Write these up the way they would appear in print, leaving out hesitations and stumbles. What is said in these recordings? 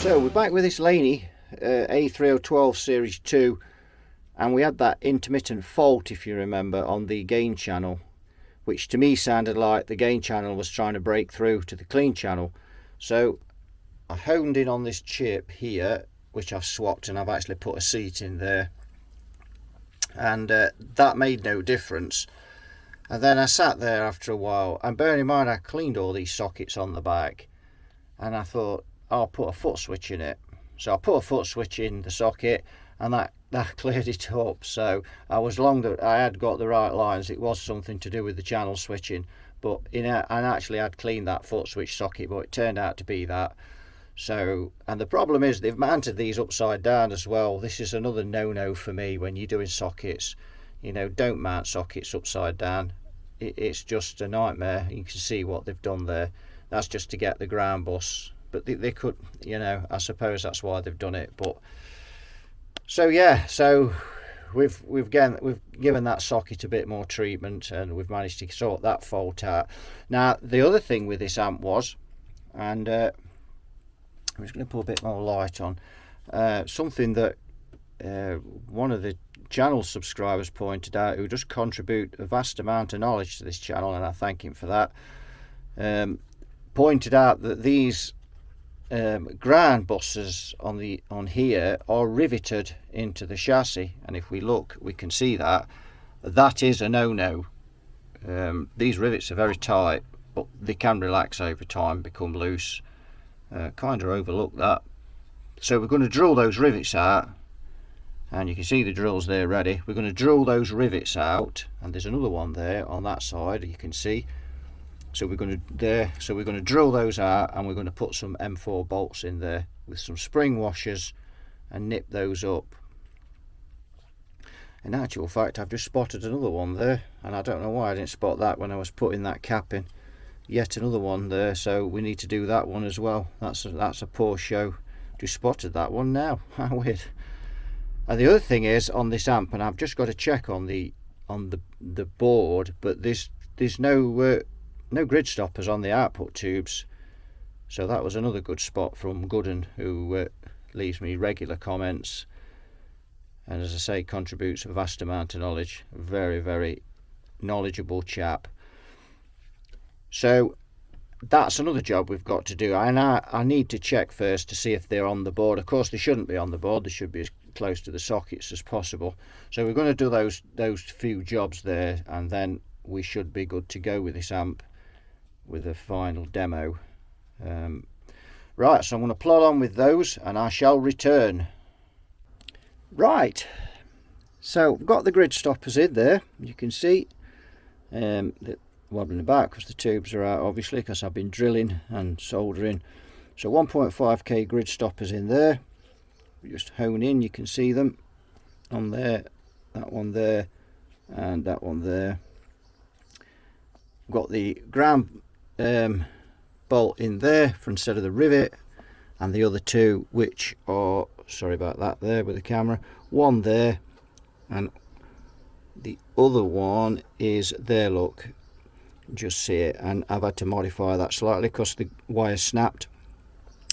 So we're back with this Laney A3012 Series 2, and we had that intermittent fault, if you remember, on the gain channel, which to me sounded like the gain channel was trying to break through to the clean channel. So I honed in on this chip here, which I've swapped, and I've actually put a seat in there, and that made no difference. And then I sat there after a while, and bearing in mind I cleaned all these sockets on the back, and I thought I'll put a foot switch in it. So I put a foot switch in the socket, and that cleared it up. So I was long that I had got the right lines. It was something to do with the channel switching, but I actually had cleaned that foot switch socket, but it turned out to be that. So, and the problem is they've mounted these upside down as well. This is another no-no for me when you're doing sockets. You know, don't mount sockets upside down. It's just a nightmare. You can see what they've done there. That's just to get the ground bus, but they could, you know, I suppose that's why they've done it. But so yeah, so we've given that socket a bit more treatment, and we've managed to sort that fault out. Now the other thing with this amp was, and I'm just going to put a bit more light on something that one of the channel subscribers pointed out, who just contribute a vast amount of knowledge to this channel, and I thank him for that. Pointed out that these ground buses on here are riveted into the chassis, and if we look we can see that is a no-no. These rivets are very tight, but they can relax over time, become loose. Kind of overlook that. So we're going to drill those rivets out, and you can see the drills there ready. We're going to drill those rivets out, and there's another one there on that side, you can see. So we're going to drill those out, and we're going to put some M4 bolts in there with some spring washers and nip those up. In actual fact, I've just spotted another one there, and I don't know why I didn't spot that when I was putting that cap in. Yet another one there, so we need to do that one as well. That's a poor show. Just spotted that one now. How weird. And the other thing is on this amp, and I've just got to check on the board, but there's no grid stoppers on the output tubes. So that was another good spot from Gooden, who leaves me regular comments, and as I say, contributes a vast amount of knowledge. Very, very knowledgeable chap. So that's another job we've got to do, and I need to check first to see if they're on the board. Of course they shouldn't be on the board, they should be as close to the sockets as possible. So we're going to do those few jobs there, and then we should be good to go with this amp with a final demo. Right, so I'm going to plod on with those, and I shall return. Right, so I've got the grid stoppers in there, you can see. Wobbling about because the tubes are out, obviously, because I've been drilling and soldering. So 1.5k grid stoppers in there. We just hone in, you can see them on there, that one there, and that one there. Got the ground bolt in there for instead of the rivet, and the other two, which are, sorry about that there with the camera, one there and the other one is there, look, just see it. And I've had to modify that slightly because the wire snapped.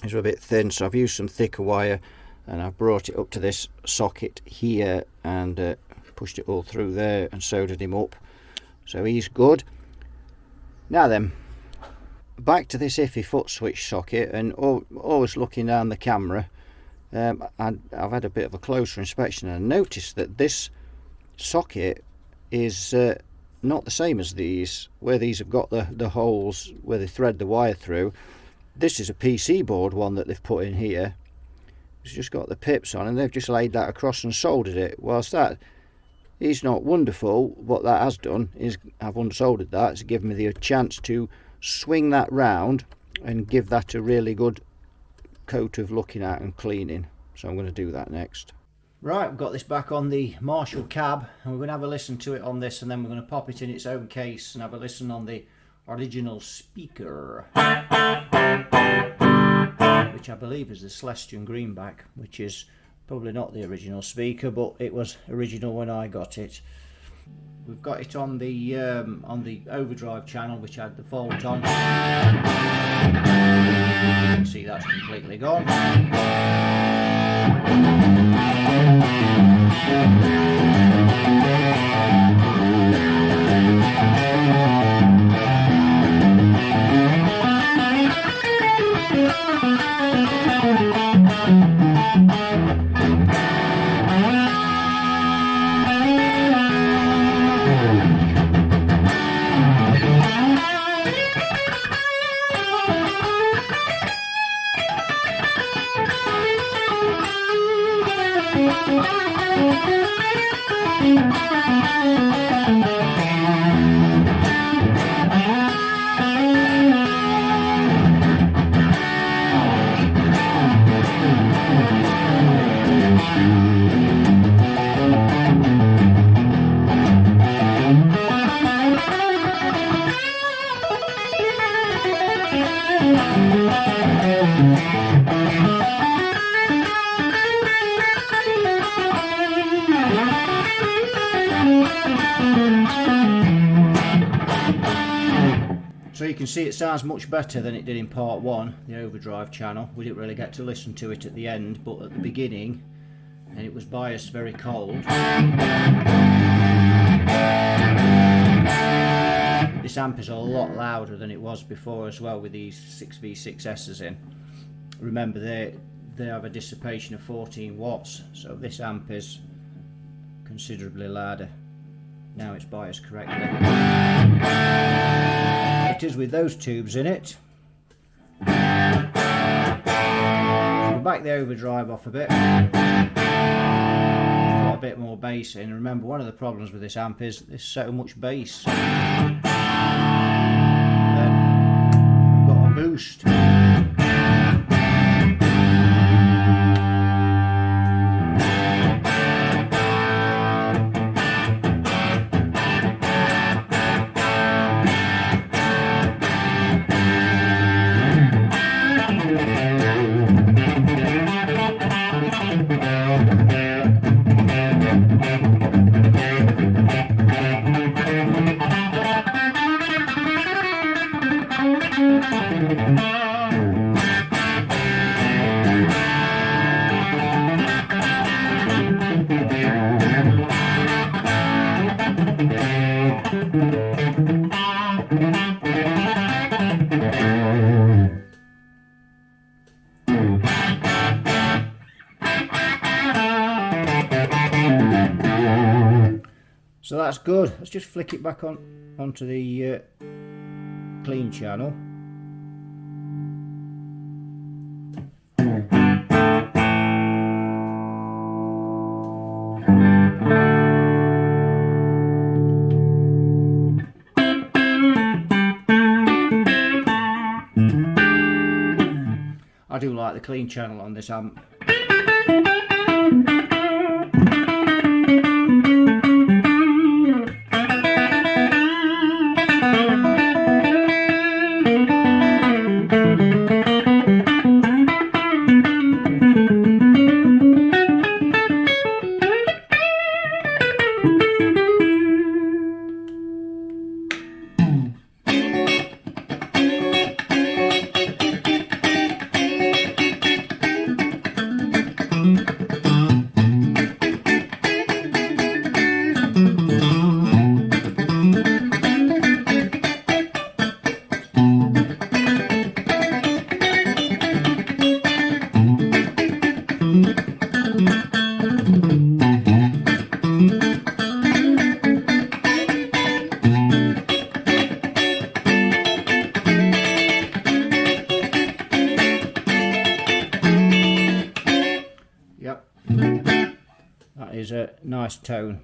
It's a bit thin, so I've used some thicker wire, and I've brought it up to this socket here and pushed it all through there and soldered him up, so he's good. Now then, back to this iffy foot switch socket, and always looking down the camera, and I've had a bit of a closer inspection, and I noticed that this socket is not the same as these, where these have got the holes where they thread the wire through. This is a PC board one that they've put in here. It's just got the pips on, and they've just laid that across and soldered it. Whilst that is not wonderful, what that has done is I've unsoldered that. It's given me the chance to swing that round and give that a really good coat of looking at and cleaning. So I'm going to do that next. Right, we've got this back on the Marshall cab, and we're going to have a listen to it on this, and then we're going to pop it in its own case and have a listen on the original speaker, which I believe is the Celestion Greenback, which is probably not the original speaker, but it was original when I got it. We've got it on the overdrive channel, which had the fault on. You can see that's completely gone. So you can see it sounds much better than it did in part 1, the overdrive channel. We didn't really get to listen to it at the end, but at the beginning, and it was biased very cold. This amp is a lot louder than it was before as well, with these 6V6S's in. Remember, they have a dissipation of 14 watts, so this amp is considerably louder. Now it's biased correctly. It is with those tubes in it. We'll back the overdrive off a bit. Put a bit more bass in. Remember, one of the problems with this amp is there's so much bass. Then we've got a boost. So that's good. Let's just flick it back onto the clean channel. I do like the clean channel on this amp. Yep, that is a nice tone.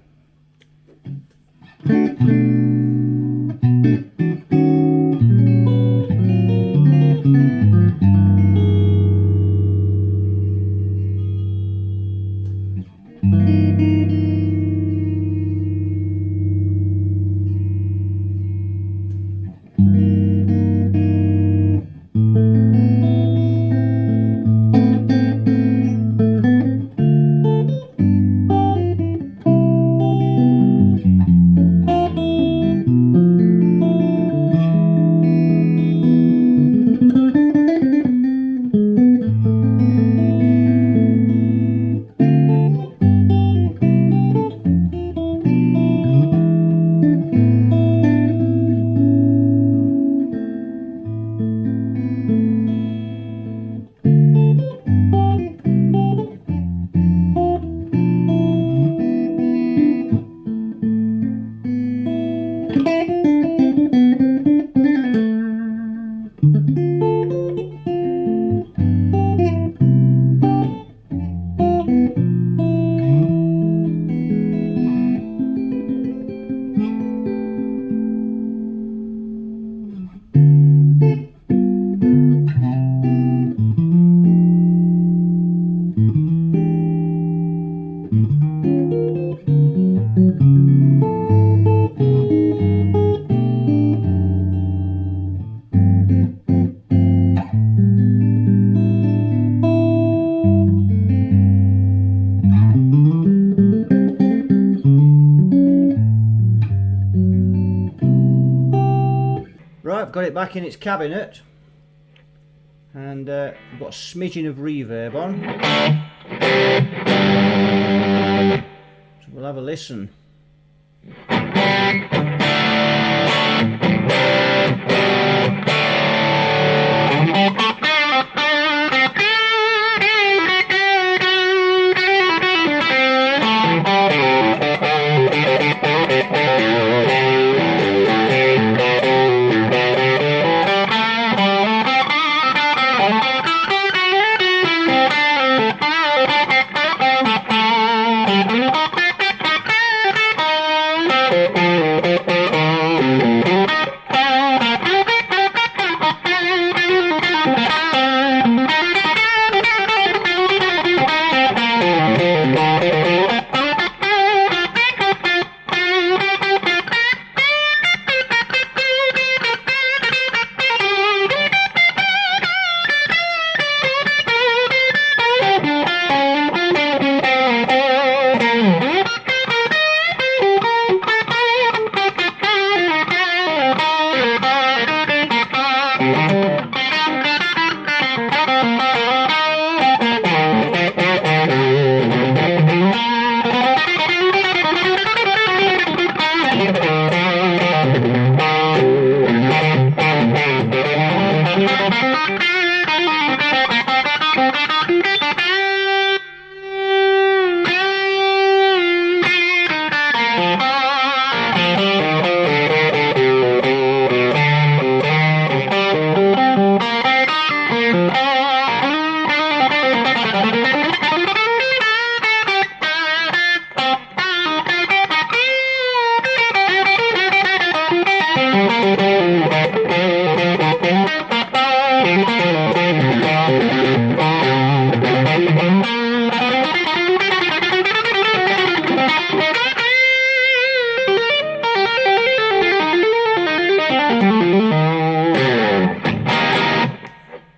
I've got it back in its cabinet, and I've got a smidgen of reverb on, so we'll have a listen.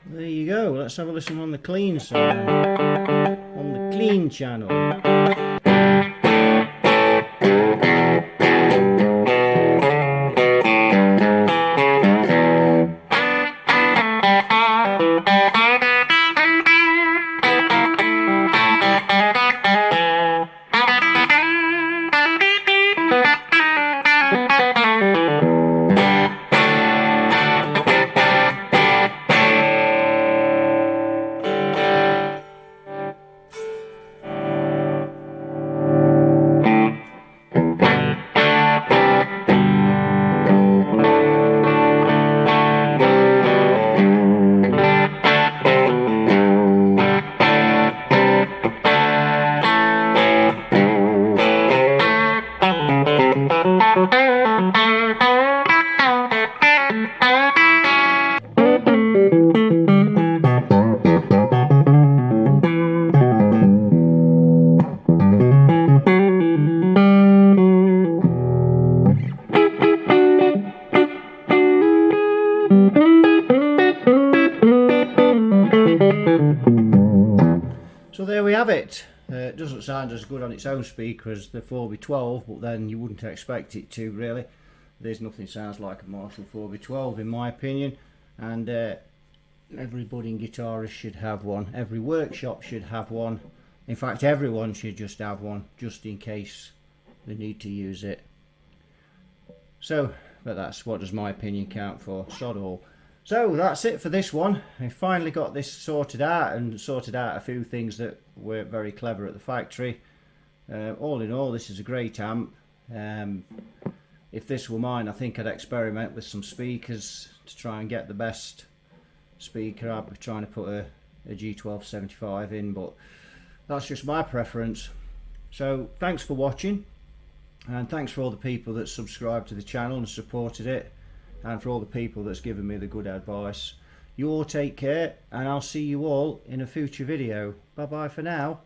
There you go, let's have a listen on the clean side, on the clean channel. So there we have it. It doesn't sound as good on its own speaker as the 4x12, but then you wouldn't expect it to, really. There's nothing sounds like a Marshall 4x12 in my opinion, and every budding guitarist should have one. Every workshop should have one. In fact, everyone should just have one, just in case they need to use it. So, but that's what does my opinion count for, sod all. So that's it for this one. I finally got this sorted out, and sorted out a few things that weren't very clever at the factory. All in all, this is a great amp. If this were mine, I think I'd experiment with some speakers to try and get the best speaker. I'd be trying to put a G1275 in, but that's just my preference. So thanks for watching, and thanks for all the people that subscribed to the channel and supported it, and for all the people that's given me the good advice. You all take care, and I'll see you all in a future video. Bye bye for now.